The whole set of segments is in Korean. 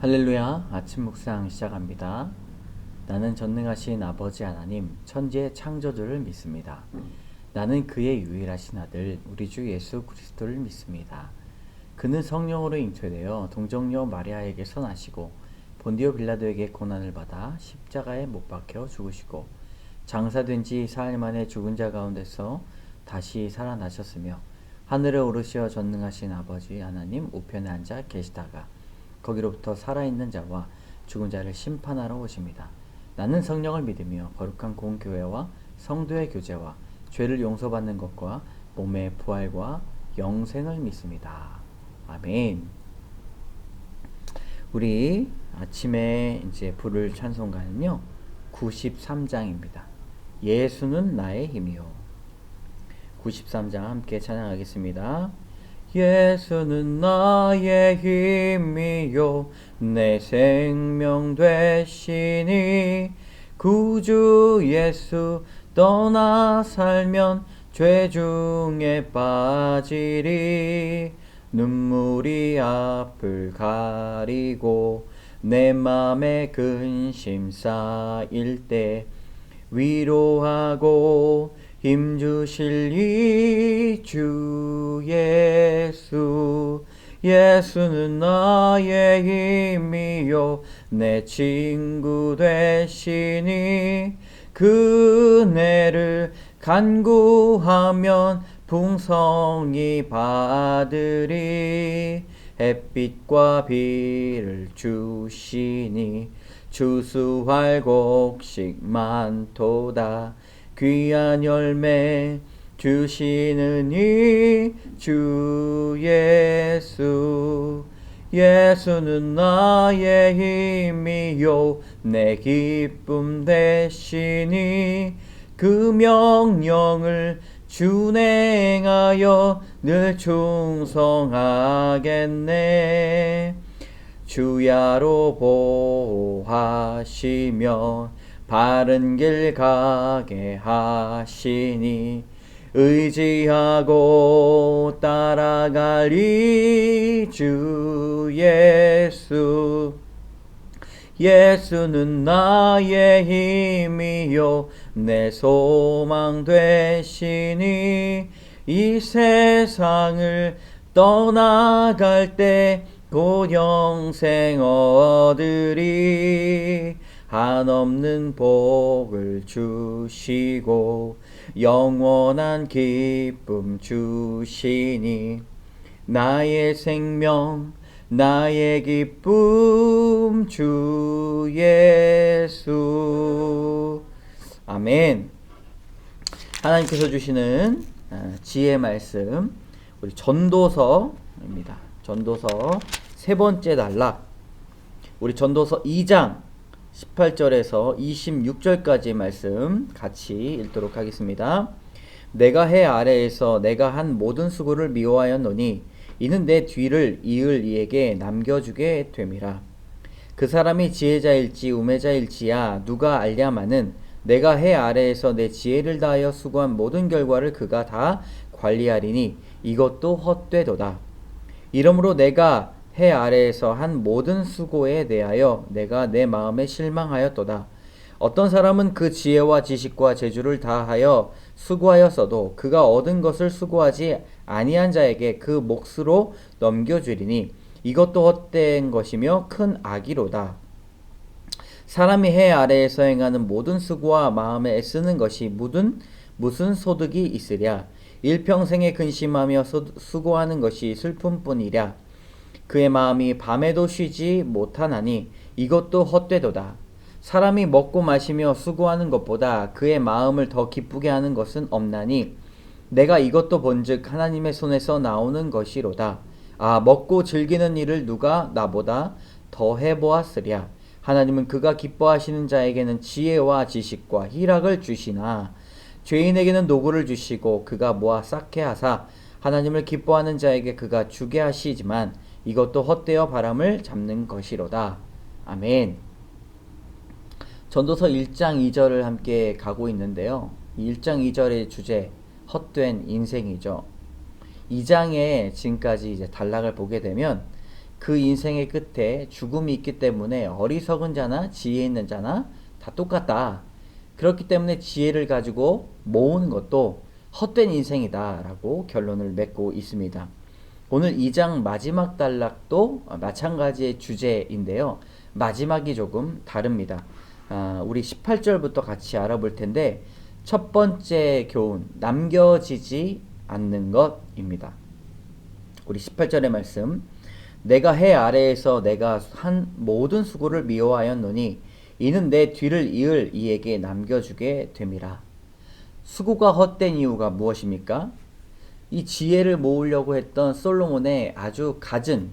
할렐루야. 아침 묵상 시작합니다. 나는 전능하신 아버지 하나님, 천지의 창조주를 믿습니다. 나는 그의 유일하신 아들, 우리 주 예수 그리스도를 믿습니다. 그는 성령으로 잉태되어 동정녀 마리아에게서 나시고 본디오 빌라도에게 고난을 받아 십자가에 못 박혀 죽으시고 장사된 지 사흘 만에 죽은 자 가운데서 다시 살아나셨으며 하늘에 오르시어 전능하신 아버지 하나님 우편에 앉아 계시다가 거기로부터 살아있는 자와 죽은 자를 심판하러 오십니다. 나는 성령을 믿으며 거룩한 공교회와 성도의 교제와 죄를 용서받는 것과 몸의 부활과 영생을 믿습니다. 아멘. 우리 아침에 이제 부를 찬송가는요, 93장입니다. 예수는 나의 힘이요. 93장 함께 찬양하겠습니다. 예수는 나의 힘이요 내 생명 되시니 구주 예수 떠나 살면 죄 중에 빠지리 눈물이 앞을 가리고 내 맘에 근심 쌓일 때 위로하고 힘주실 이 주 예수 예수는 나의 힘이요 내 친구 되시니 그네를 간구하면 풍성히 받으리 햇빛과 비를 주시니 추수할 곡식 많도다 귀한 열매 주시는 이 주 예수 예수는 나의 힘이요 내 기쁨 되시니 그 명령을 준행하여 늘 충성하겠네 주야로 보호하시며 바른 길 가게 하시니 의지하고 따라갈 이 주 예수 예수는 나의 힘이요 내 소망 되시니 이 세상을 떠나갈 때 곧 영생 얻으리 한없는 복을 주시고 영원한 기쁨 주시니 나의 생명 나의 기쁨 주 예수 아멘. 하나님께서 주시는 지혜 말씀 우리 전도서입니다. 전도서 세 번째 단락 우리 전도서 2장 18절에서 26절까지의 말씀 같이 읽도록 하겠습니다. 내가 해 아래에서 내가 한 모든 수고를 미워하였노니 이는 내 뒤를 이을 이에게 남겨주게 됨이라. 그 사람이 지혜자일지 우매자일지야 누가 알랴마는 내가 해 아래에서 내 지혜를 다하여 수고한 모든 결과를 그가 다 관리하리니 이것도 헛되도다. 이러므로 내가 해 아래에서 한 모든 수고에 대하여 내가 내 마음에 실망하였도다. 어떤 사람은 그 지혜와 지식과 재주를 다하여 수고하였어도 그가 얻은 것을 수고하지 아니한 자에게 그 몫으로 넘겨주리니 이것도 헛된 것이며 큰 악이로다. 사람이 해 아래에서 행하는 모든 수고와 마음에 애쓰는 것이 무슨 소득이 있으랴. 일평생에 근심하며 수고하는 것이 슬픔뿐이랴. 그의 마음이 밤에도 쉬지 못하나니 이것도 헛되도다. 사람이 먹고 마시며 수고하는 것보다 그의 마음을 더 기쁘게 하는 것은 없나니 내가 이것도 본즉 하나님의 손에서 나오는 것이로다. 아, 먹고 즐기는 일을 누가 나보다 더 해보았으랴. 하나님은 그가 기뻐하시는 자에게는 지혜와 지식과 희락을 주시나 죄인에게는 노고를 주시고 그가 모아 쌓게 하사 하나님을 기뻐하는 자에게 그가 주게 하시지만 이것도 헛되어 바람을 잡는 것이로다. 아멘. 전도서 1장 2절을 함께 가고 있는데요. 1장 2절의 주제 헛된 인생이죠. 2장에 지금까지 이제 단락을 보게 되면 그 인생의 끝에 죽음이 있기 때문에 어리석은 자나 지혜 있는 자나 다 똑같다. 그렇기 때문에 지혜를 가지고 모으는 것도 헛된 인생이다 라고 결론을 맺고 있습니다. 오늘 2장 마지막 단락도 마찬가지의 주제인데요. 마지막이 조금 다릅니다. 우리 18절부터 같이 알아볼 텐데, 첫 번째 교훈, 남겨지지 않는 것입니다. 우리 18절의 말씀, 내가 해 아래에서 내가 한 모든 수고를 미워하였노니 이는 내 뒤를 이을 이에게 남겨주게 됨이라. 수고가 헛된 이유가 무엇입니까? 이 지혜를 모으려고 했던 솔로몬의 아주 갖은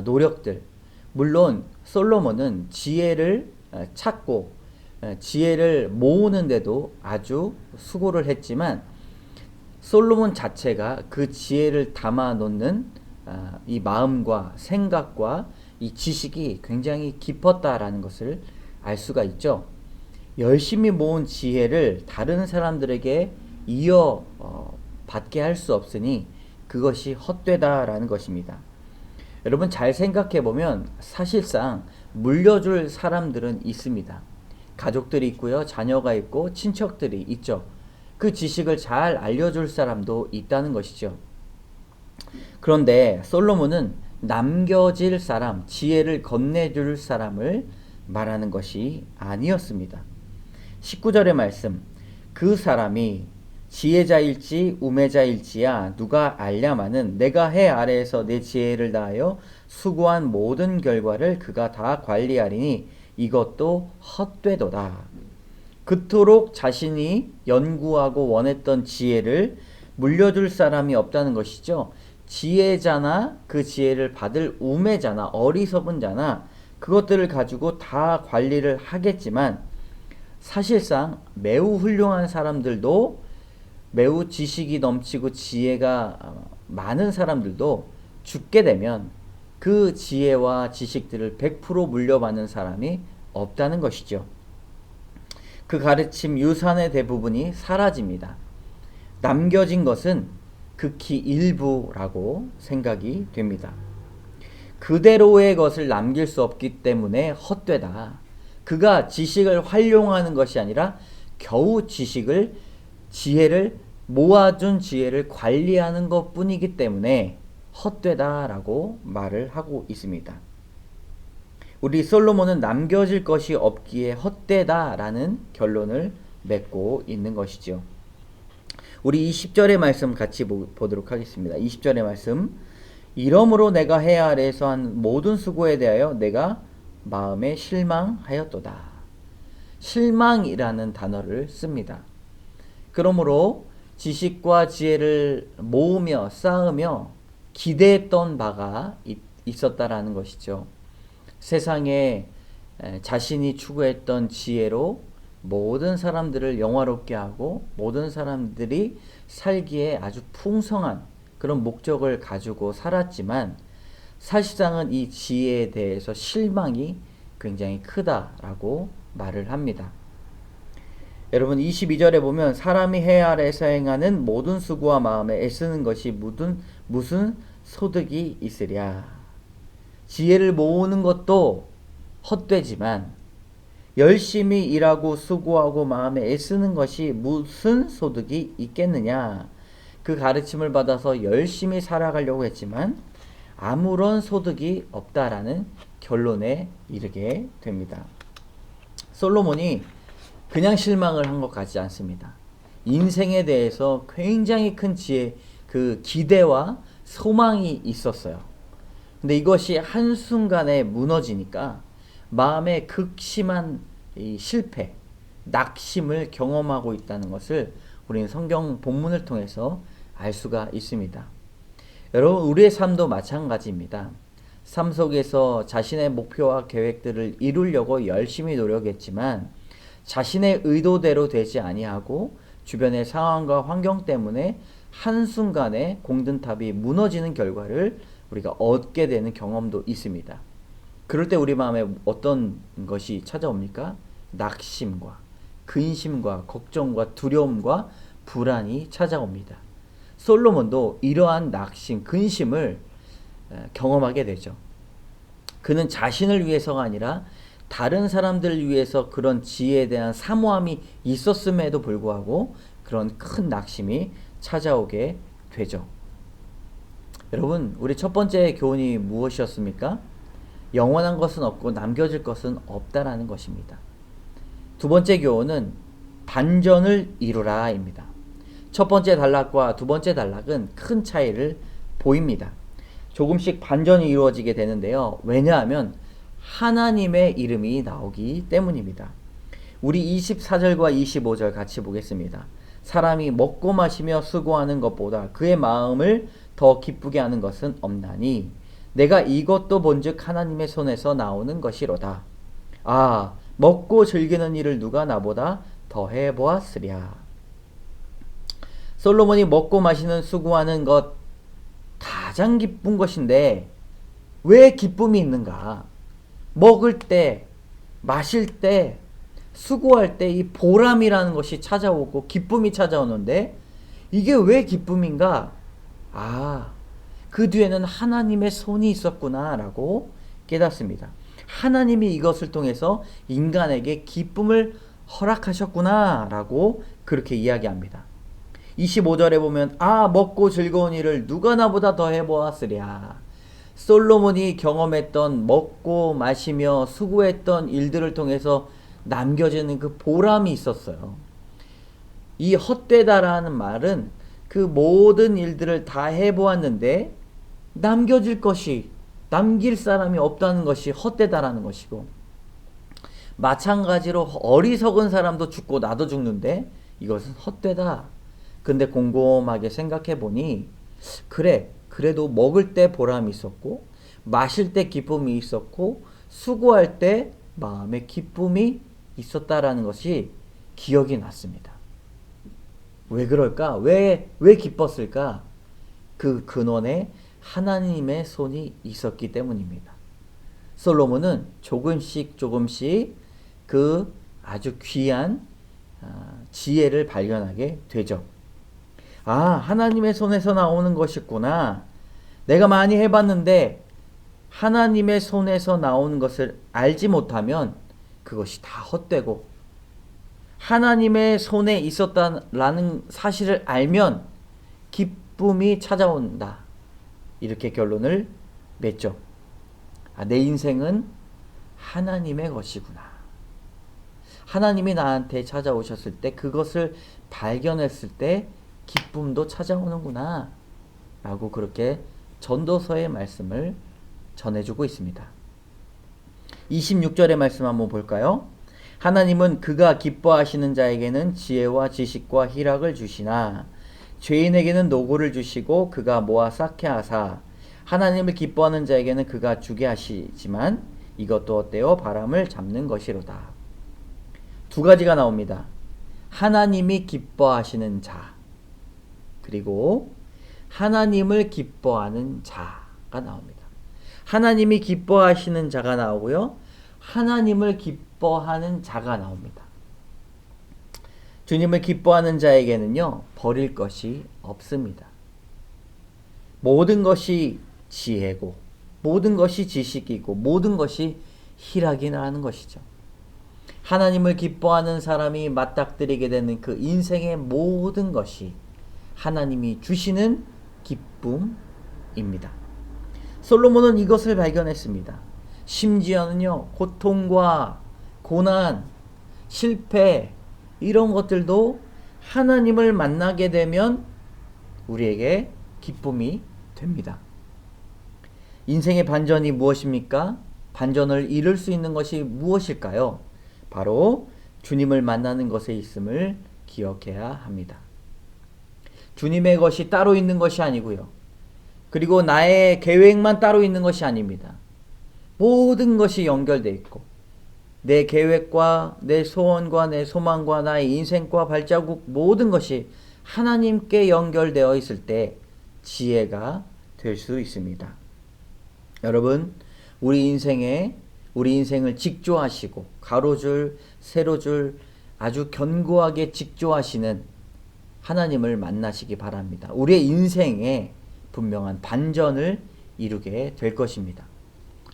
노력들, 물론 솔로몬은 지혜를 찾고 지혜를 모으는데도 아주 수고를 했지만, 솔로몬 자체가 그 지혜를 담아 놓는 이 마음과 생각과 이 지식이 굉장히 깊었다라는 것을 알 수가 있죠. 열심히 모은 지혜를 다른 사람들에게 이어 받게 할 수 없으니 그것이 헛되다라는 것입니다. 여러분, 잘 생각해 보면 사실상 물려줄 사람들은 있습니다. 가족들이 있고요, 자녀가 있고 친척들이 있죠. 그 지식을 잘 알려줄 사람도 있다는 것이죠. 그런데 솔로몬은 남겨질 사람, 지혜를 건네줄 사람을 말하는 것이 아니었습니다. 19절의 말씀, 그 사람이 지혜자일지 우매자일지야 누가 알랴마는 내가 해 아래에서 내 지혜를 다하여 수고한 모든 결과를 그가 다 관리하리니 이것도 헛되도다. 그토록 자신이 연구하고 원했던 지혜를 물려줄 사람이 없다는 것이죠. 지혜자나 그 지혜를 받을 우매자나 어리석은 자나 그것들을 가지고 다 관리를 하겠지만, 사실상 매우 훌륭한 사람들도, 매우 지식이 넘치고 지혜가 많은 사람들도 죽게 되면 그 지혜와 지식들을 100% 물려받는 사람이 없다는 것이죠. 그 가르침 유산의 대부분이 사라집니다. 남겨진 것은 극히 일부라고 생각이 됩니다. 그대로의 것을 남길 수 없기 때문에 헛되다. 그가 지식을 활용하는 것이 아니라 겨우 지혜를 모아둔 지혜를 관리하는 것뿐이기 때문에 헛되다라고 말을 하고 있습니다. 우리 솔로몬은 남겨질 것이 없기에 헛되다라는 결론을 맺고 있는 것이죠. 우리 20절의 말씀 같이 보도록 하겠습니다. 20절의 말씀, 이러므로 내가 해 아래에서 한 모든 수고에 대하여 내가 마음에 실망하였도다. 실망이라는 단어를 씁니다. 그러므로 지식과 지혜를 모으며 쌓으며 기대했던 바가 있었다라는 것이죠. 세상에 자신이 추구했던 지혜로 모든 사람들을 영화롭게 하고 모든 사람들이 살기에 아주 풍성한 그런 목적을 가지고 살았지만, 사실상은 이 지혜에 대해서 실망이 굉장히 크다라고 말을 합니다. 여러분, 22절에 보면 사람이 해 아래에서 행하는 모든 수고와 마음에 애쓰는 것이 무슨 소득이 있으랴. 지혜를 모으는 것도 헛되지만 열심히 일하고 수고하고 마음에 애쓰는 것이 무슨 소득이 있겠느냐. 그 가르침을 받아서 열심히 살아가려고 했지만 아무런 소득이 없다라는 결론에 이르게 됩니다. 솔로몬이 그냥 실망을 한 것 같지 않습니다. 인생에 대해서 굉장히 큰 그 기대와 소망이 있었어요. 근데 이것이 한순간에 무너지니까 마음에 극심한 이 실패, 낙심을 경험하고 있다는 것을 우리는 성경 본문을 통해서 알 수가 있습니다. 여러분, 우리의 삶도 마찬가지입니다. 삶 속에서 자신의 목표와 계획들을 이루려고 열심히 노력했지만 자신의 의도대로 되지 아니하고 주변의 상황과 환경 때문에 한순간에 공든탑이 무너지는 결과를 우리가 얻게 되는 경험도 있습니다. 그럴 때 우리 마음에 어떤 것이 찾아옵니까? 낙심과 근심과 걱정과 두려움과 불안이 찾아옵니다. 솔로몬도 이러한 낙심, 근심을 경험하게 되죠. 그는 자신을 위해서가 아니라 다른 사람들을 위해서 그런 지혜에 대한 사모함이 있었음에도 불구하고 그런 큰 낙심이 찾아오게 되죠. 여러분, 우리 첫 번째 교훈이 무엇이었습니까? 영원한 것은 없고 남겨질 것은 없다라는 것입니다. 두 번째 교훈은 반전을 이루라 입니다. 첫 번째 단락과 두 번째 단락은 큰 차이를 보입니다. 조금씩 반전이 이루어지게 되는데요. 왜냐하면 하나님의 이름이 나오기 때문입니다. 우리 24절과 25절 같이 보겠습니다. 사람이 먹고 마시며 수고하는 것보다 그의 마음을 더 기쁘게 하는 것은 없나니 내가 이것도 본즉 하나님의 손에서 나오는 것이로다. 아, 먹고 즐기는 일을 누가 나보다 더 해보았으랴. 솔로몬이 먹고 마시는 수고하는 것 가장 기쁜 것인데 왜 기쁨이 있는가? 먹을 때, 마실 때, 수고할 때 이 보람이라는 것이 찾아오고 기쁨이 찾아오는데 이게 왜 기쁨인가? 아, 그 뒤에는 하나님의 손이 있었구나 라고 깨닫습니다. 하나님이 이것을 통해서 인간에게 기쁨을 허락하셨구나 라고 그렇게 이야기합니다. 25절에 보면 아, 먹고 즐거운 일을 누가 나보다 더 해보았으랴. 솔로몬이 경험했던 먹고 마시며 수고했던 일들을 통해서 남겨지는 그 보람이 있었어요. 이 헛되다라는 말은 그 모든 일들을 다 해보았는데 남길 사람이 없다는 것이 헛되다라는 것이고, 마찬가지로 어리석은 사람도 죽고 나도 죽는데 이것은 헛되다. 근데 곰곰하게 생각해 보니 그래, 그래도 먹을 때 보람이 있었고 마실 때 기쁨이 있었고 수고할 때 마음에 기쁨이 있었다라는 것이 기억이 났습니다. 왜 그럴까? 왜 기뻤을까? 그 근원에 하나님의 손이 있었기 때문입니다. 솔로몬은 조금씩 그 아주 귀한 지혜를 발견하게 되죠. 아, 하나님의 손에서 나오는 것이구나. 내가 많이 해봤는데 하나님의 손에서 나오는 것을 알지 못하면 그것이 다 헛되고, 하나님의 손에 있었다라는 사실을 알면 기쁨이 찾아온다. 이렇게 결론을 맺죠. 아, 내 인생은 하나님의 것이구나. 하나님이 나한테 찾아오셨을 때 그것을 발견했을 때 기쁨도 찾아오는구나 라고 그렇게 전도서의 말씀을 전해주고 있습니다. 26절의 말씀 한번 볼까요? 하나님은 그가 기뻐하시는 자에게는 지혜와 지식과 희락을 주시나 죄인에게는 노고를 주시고 그가 모아 쌓게 하사 하나님을 기뻐하는 자에게는 그가 주게 하시지만 이것도 어때요? 바람을 잡는 것이로다. 두 가지가 나옵니다. 하나님이 기뻐하시는 자, 그리고 하나님을 기뻐하는 자가 나옵니다. 하나님이 기뻐하시는 자가 나오고요. 하나님을 기뻐하는 자가 나옵니다. 주님을 기뻐하는 자에게는요, 버릴 것이 없습니다. 모든 것이 지혜고, 모든 것이 지식이고, 모든 것이 희락이라는 것이죠. 하나님을 기뻐하는 사람이 맞닥뜨리게 되는 그 인생의 모든 것이 하나님이 주시는 기쁨입니다. 솔로몬은 이것을 발견했습니다. 심지어는요, 고통과 고난, 실패, 이런 것들도 하나님을 만나게 되면 우리에게 기쁨이 됩니다. 인생의 반전이 무엇입니까? 반전을 이룰 수 있는 것이 무엇일까요? 바로 주님을 만나는 것에 있음을 기억해야 합니다. 주님의 것이 따로 있는 것이 아니고요. 그리고 나의 계획만 따로 있는 것이 아닙니다. 모든 것이 연결되어 있고 내 계획과 내 소원과 내 소망과 나의 인생과 발자국 모든 것이 하나님께 연결되어 있을 때 지혜가 될 수 있습니다. 여러분, 우리 인생을 직조하시고 가로줄, 세로줄 아주 견고하게 직조하시는 하나님을 만나시기 바랍니다. 우리의 인생에 분명한 반전을 이루게 될 것입니다.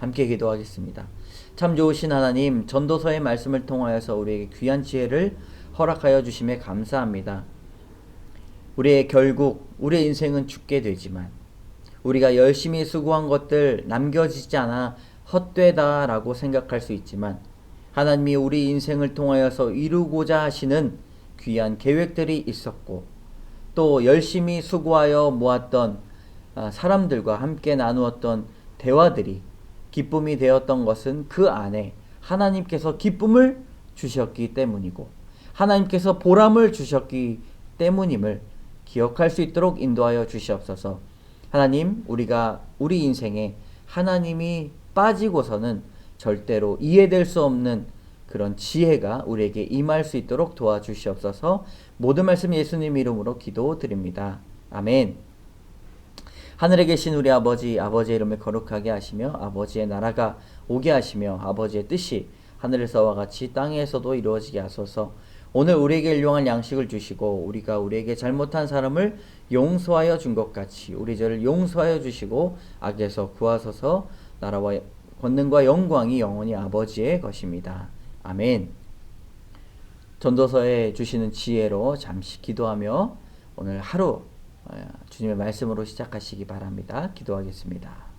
함께 기도하겠습니다. 참 좋으신 하나님, 전도서의 말씀을 통하여서 우리에게 귀한 지혜를 허락하여 주심에 감사합니다. 우리의 결국 우리의 인생은 죽게 되지만 우리가 열심히 수고한 것들 남겨지지 않아 헛되다라고 생각할 수 있지만 하나님이 우리 인생을 통하여서 이루고자 하시는 귀한 계획들이 있었고 또 열심히 수고하여 모았던 사람들과 함께 나누었던 대화들이 기쁨이 되었던 것은 그 안에 하나님께서 기쁨을 주셨기 때문이고 하나님께서 보람을 주셨기 때문임을 기억할 수 있도록 인도하여 주시옵소서. 하나님, 우리가 우리 인생에 하나님이 빠지고서는 절대로 이해될 수 없는 그런 지혜가 우리에게 임할 수 있도록 도와주시옵소서. 모든 말씀 예수님 이름으로 기도드립니다. 아멘. 하늘에 계신 우리 아버지, 아버지의 이름을 거룩하게 하시며 아버지의 나라가 오게 하시며 아버지의 뜻이 하늘에서와 같이 땅에서도 이루어지게 하소서. 오늘 우리에게 일용할 양식을 주시고 우리가 우리에게 잘못한 사람을 용서하여 준 것 같이 우리 죄를 용서하여 주시고 악에서 구하소서. 나라와 권능과 영광이 영원히 아버지의 것입니다. 아멘. 전도서에 주시는 지혜로 잠시 기도하며 오늘 하루 주님의 말씀으로 시작하시기 바랍니다. 기도하겠습니다.